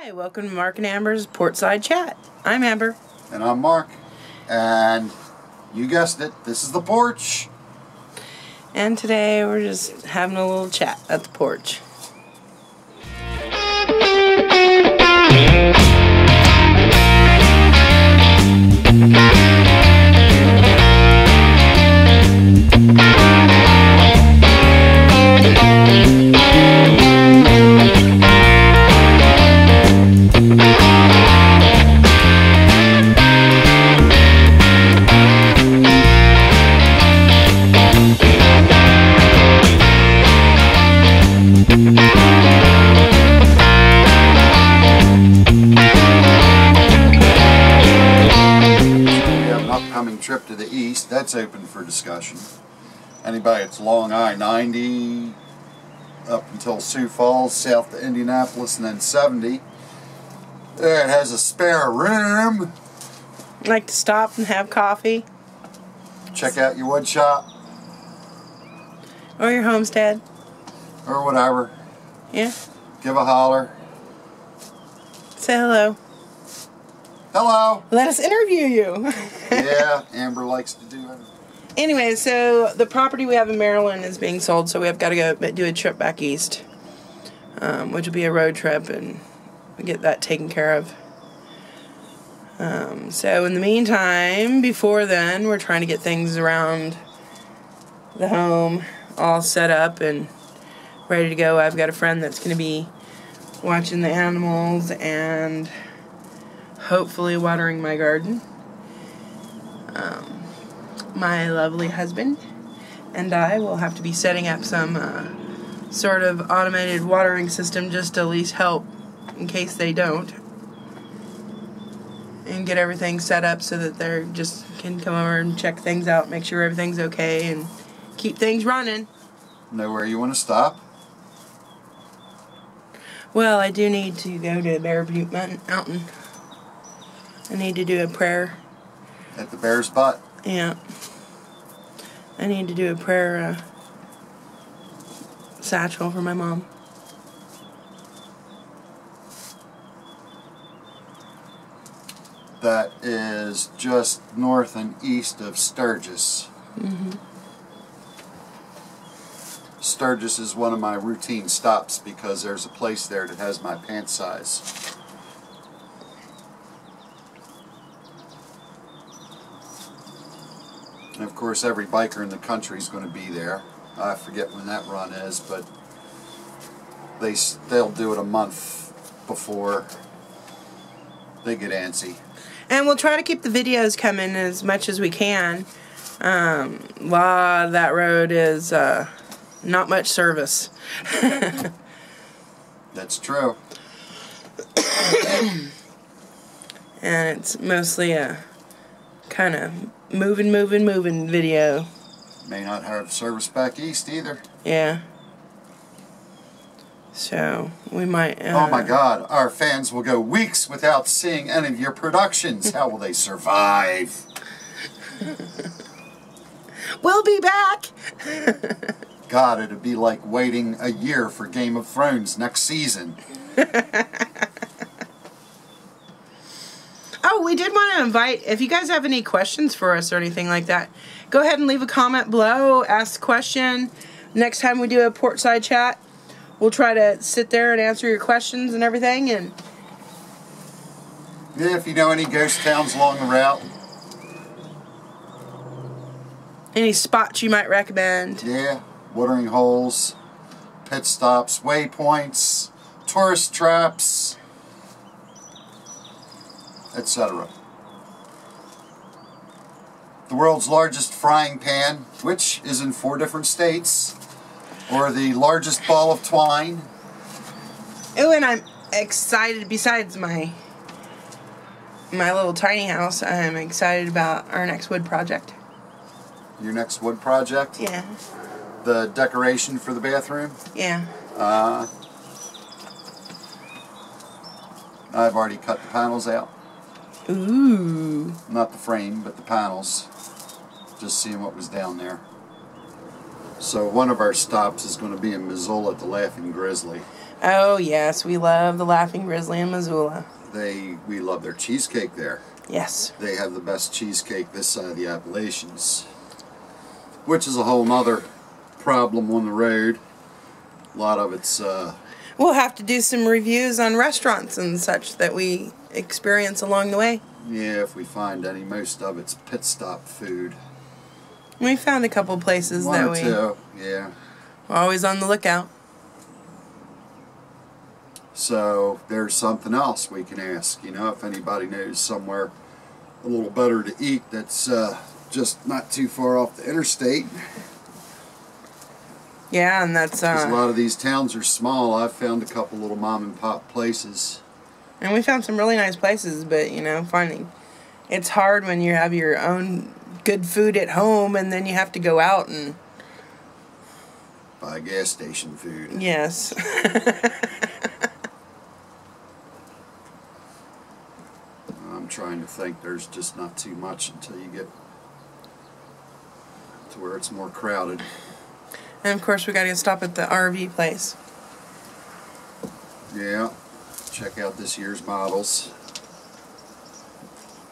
Hi, welcome to Mark and Amber's Porchside Chat. I'm Amber. And I'm Mark. And you guessed it, this is the porch. And today we're just having a little chat at the porch. Trip to the east, that's open for discussion. Anybody that's along I-90 up until Sioux Falls, south to Indianapolis, and then 70. It has a spare room. Like to stop and have coffee. Check out your wood shop. Or your homestead. Or whatever. Yeah. Give a holler. Say hello. Hello. Let us interview you. Yeah, Amber likes to do it. Anyway, so the property we have in Maryland is being sold, so we have got to go do a trip back east, which will be a road trip, and we get that taken care of. So in the meantime, before then, we're trying to get things around the home all set up and ready to go. I've got a friend that's going to be watching the animals and hopefully watering my garden. My lovely husband and I will have to be setting up some sort of automated watering system just to at least help in case they don't, and get everything set up so that they just can come over and check things out, make sure everything's okay, and keep things running. Know where you want to stop? Well, I do need to go to Bear Butte Mountain. I need to do a prayer. At the bear's butt? Yeah. I need to do a prayer satchel for my mom. That is just north and east of Sturgis. Mm-hmm. Sturgis is one of my routine stops because there's a place there that has my pant size. And of course, every biker in the country is going to be there. I forget when that run is, but they'll do it a month before they get antsy. And we'll try to keep the videos coming as much as we can. That road is not much service. That's true. And it's mostly a kind of moving video. May not have service back east either. Yeah. So we might. Oh my God! Our fans will go weeks without seeing any of your productions. How will they survive? We'll be back. God, it'd be like waiting a year for Game of Thrones next season. Oh, we did want to invite, if you guys have any questions for us or anything like that, go ahead and leave a comment below, ask a question. Next time we do a Porchside Chat, we'll try to sit there and answer your questions and everything. And yeah, if you know any ghost towns along the route. Any spots you might recommend. Yeah, watering holes, pit stops, waypoints, tourist traps, etc. The world's largest frying pan, which is in 4 different states, or the largest ball of twine. Oh, and I'm excited, besides my little tiny house, I'm excited about our next wood project. Your next wood project? Yeah. The decoration for the bathroom? Yeah. I've already cut the panels out. Ooh. Not the frame, but the panels. Just seeing what was down there. So one of our stops is going to be in Missoula at the Laughing Grizzly. Oh, yes. We love the Laughing Grizzly in Missoula. We love their cheesecake there. Yes. They have the best cheesecake this side of the Appalachians, which is a whole nother problem on the road. A lot of it's... We'll have to do some reviews on restaurants and such that we experience along the way. Yeah, if we find any. Most of it's pit stop food. We found a couple places One that or two, yeah. we're always on the lookout. So there's something else we can ask, you know, if anybody knows somewhere a little better to eat that's just not too far off the interstate. Yeah, and that's... 'Cause a lot of these towns are small. I've found a couple little mom and pop places. And we found some really nice places, but, you know, finding... It's hard when you have your own good food at home and then you have to go out and... Buy gas station food. Yes. I'm trying to think. There's just not too much until you get to where it's more crowded. And, of course, we got to stop at the RV place. Yeah. Check out this year's models.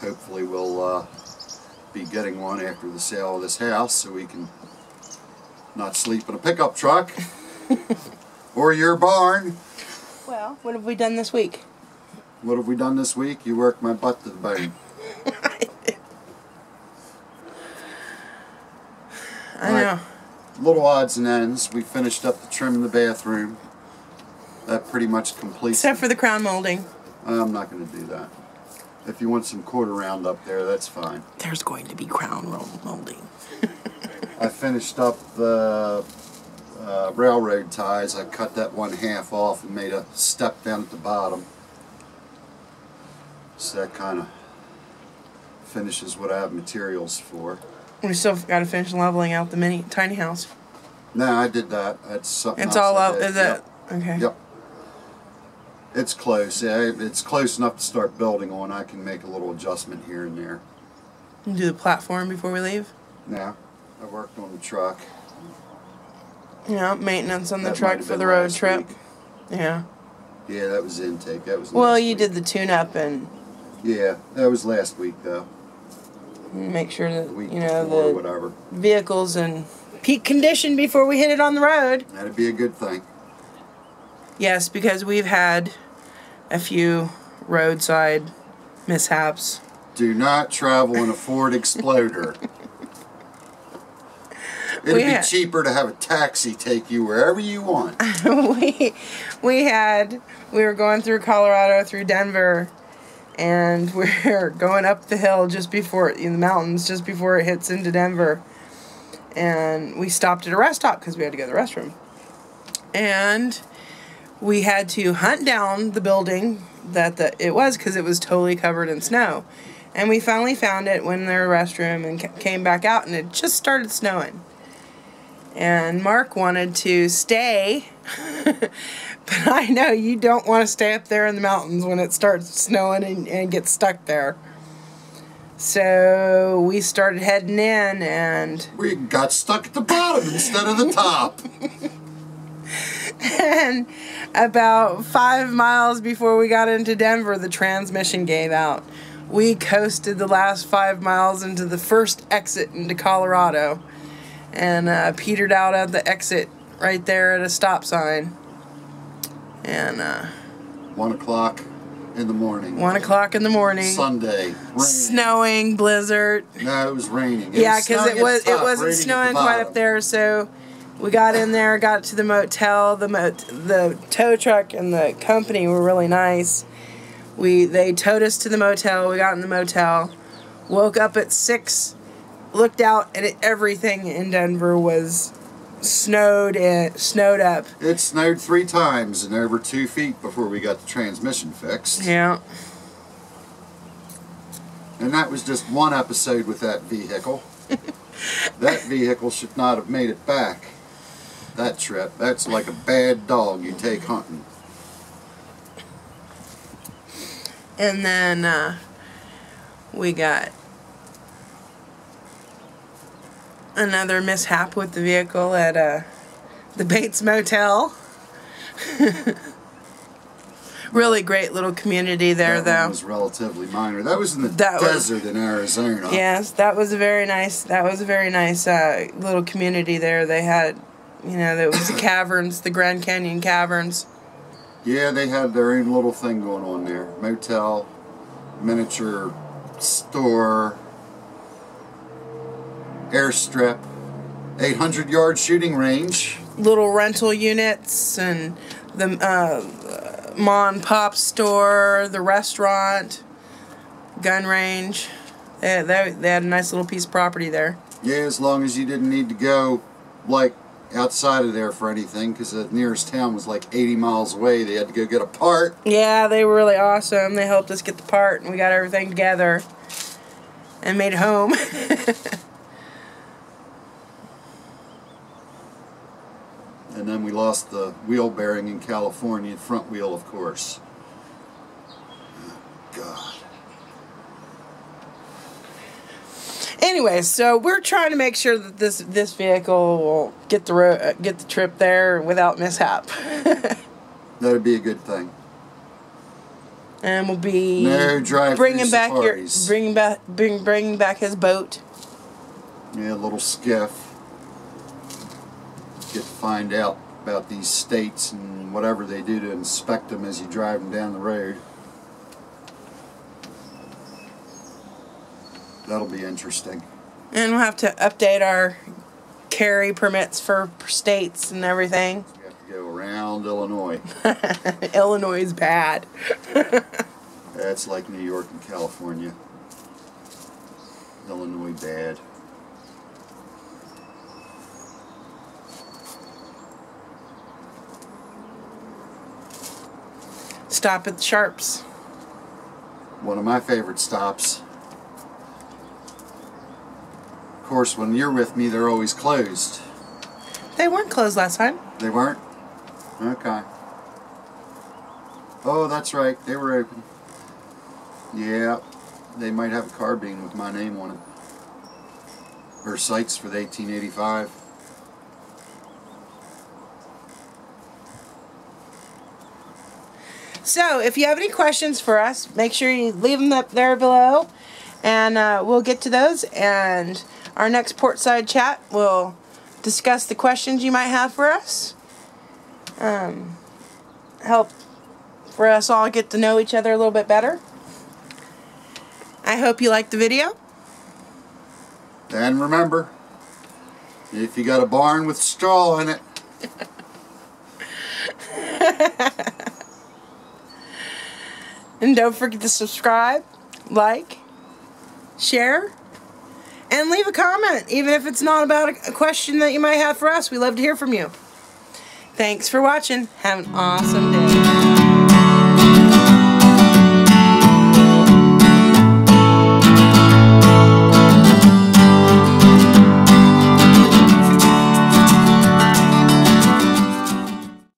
Hopefully we'll be getting one after the sale of this house so we can not sleep in a pickup truck or your barn. Well, what have we done this week? What have we done this week? You worked my butt to the bone. I know. Little odds and ends. We finished up the trim in the bathroom. That pretty much completes. Except for the crown molding. I'm not going to do that. If you want some quarter round up there, that's fine. There's going to be crown molding. I finished up the railroad ties. I cut that one half off and made a step down at the bottom. So that kind of finishes what I have materials for. We still got to finish leveling out the tiny house. No, I did that. That's something It's else all I up. did. Is Yep. it? Okay. Yep. It's close. Yeah, it's close enough to start building on. I can make a little adjustment here and there. You do the platform before we leave? Yeah. I worked on the truck. Yeah, maintenance on the That might truck have for been the road last trip. week. Yeah. Yeah, that was intake. That was Well, last you week. did the tune-up and Yeah, that was last week though. make sure that, The week you know, before, the whatever. vehicle's in peak condition before we hit it on the road. That'd be a good thing. Yes, because we've had a few roadside mishaps. Do not travel in a Ford Exploder. It'd be cheaper to have a taxi take you wherever you want. we were going through Colorado, through Denver, and we're going up the hill just before, in the mountains, just before it hits into Denver. And we stopped at a rest stop because we had to go to the restroom. And we had to hunt down the building that it was, because it was totally covered in snow. And we finally found it, went in their restroom, and came back out, and it just started snowing. And Mark wanted to stay, but I know you don't want to stay up there in the mountains when it starts snowing and get stuck there. So we started heading in, and We got stuck at the bottom instead of the top. and about 5 miles before we got into Denver, the transmission gave out. We coasted the last 5 miles into the first exit into Colorado, and petered out at the exit right there at a stop sign. And 1 o'clock in the morning. 1 o'clock in the morning. Sunday. Rain. Snowing, blizzard. No, it was raining. Yeah, because it snowing wasn't snowing quite up there, so we got in there, got to the motel. The tow truck and the company were really nice. They towed us to the motel. We got in the motel, woke up at 6, looked out, and everything in Denver was snowed up. It snowed 3 times and over 2 feet before we got the transmission fixed. Yeah. And that was just one episode with that vehicle. That vehicle should not have made it back. That trip. That's like a bad dog you take hunting. And then we got another mishap with the vehicle at the Bates Motel. Really great little community there, that though. one was relatively minor. That was in the desert in Arizona. Yes, that was a very nice. That was a very nice little community there. They had, you know, there was the caverns, the Grand Canyon caverns. Yeah, they had their own little thing going on there. Motel, miniature store, airstrip, 800-yard shooting range. Little rental units and the mom and pop store, the restaurant, gun range. They had a nice little piece of property there. Yeah, as long as you didn't need to go, like, outside of there for anything, because the nearest town was like 80 miles away. They had to go get a part. Yeah, they were really awesome. They helped us get the part, and we got everything together and made it home. And then we lost the wheel bearing in California, front wheel, of course. Oh, God. Anyway, so we're trying to make sure that this vehicle will get the trip there without mishap. That'd be a good thing. And we'll be bringing back bringing back his boat. Yeah, a little skiff. Get to find out about these states and whatever they do to inspect them as you drive them down the road. That'll be interesting. And we'll have to update our carry permits for states and everything. We have to go around Illinois. Illinois is bad. That's like New York and California. Illinois bad. Stop at the Sharps. One of my favorite stops. Of course, when you're with me, they're always closed. They weren't closed last time. They weren't? Okay. Oh, that's right. They were open. Yeah. They might have a carbine with my name on it. Or sights for the 1885. So, if you have any questions for us, make sure you leave them up there below. And we'll get to those. And our next Porchside chat will discuss the questions you might have for us. Help for us all get to know each other a little bit better. I hope you liked the video. And remember, if you got a barn with straw in it. And don't forget to subscribe, like, share, and leave a comment, even if it's not about a question that you might have for us. We love to hear from you. Thanks for watching. Have an awesome day.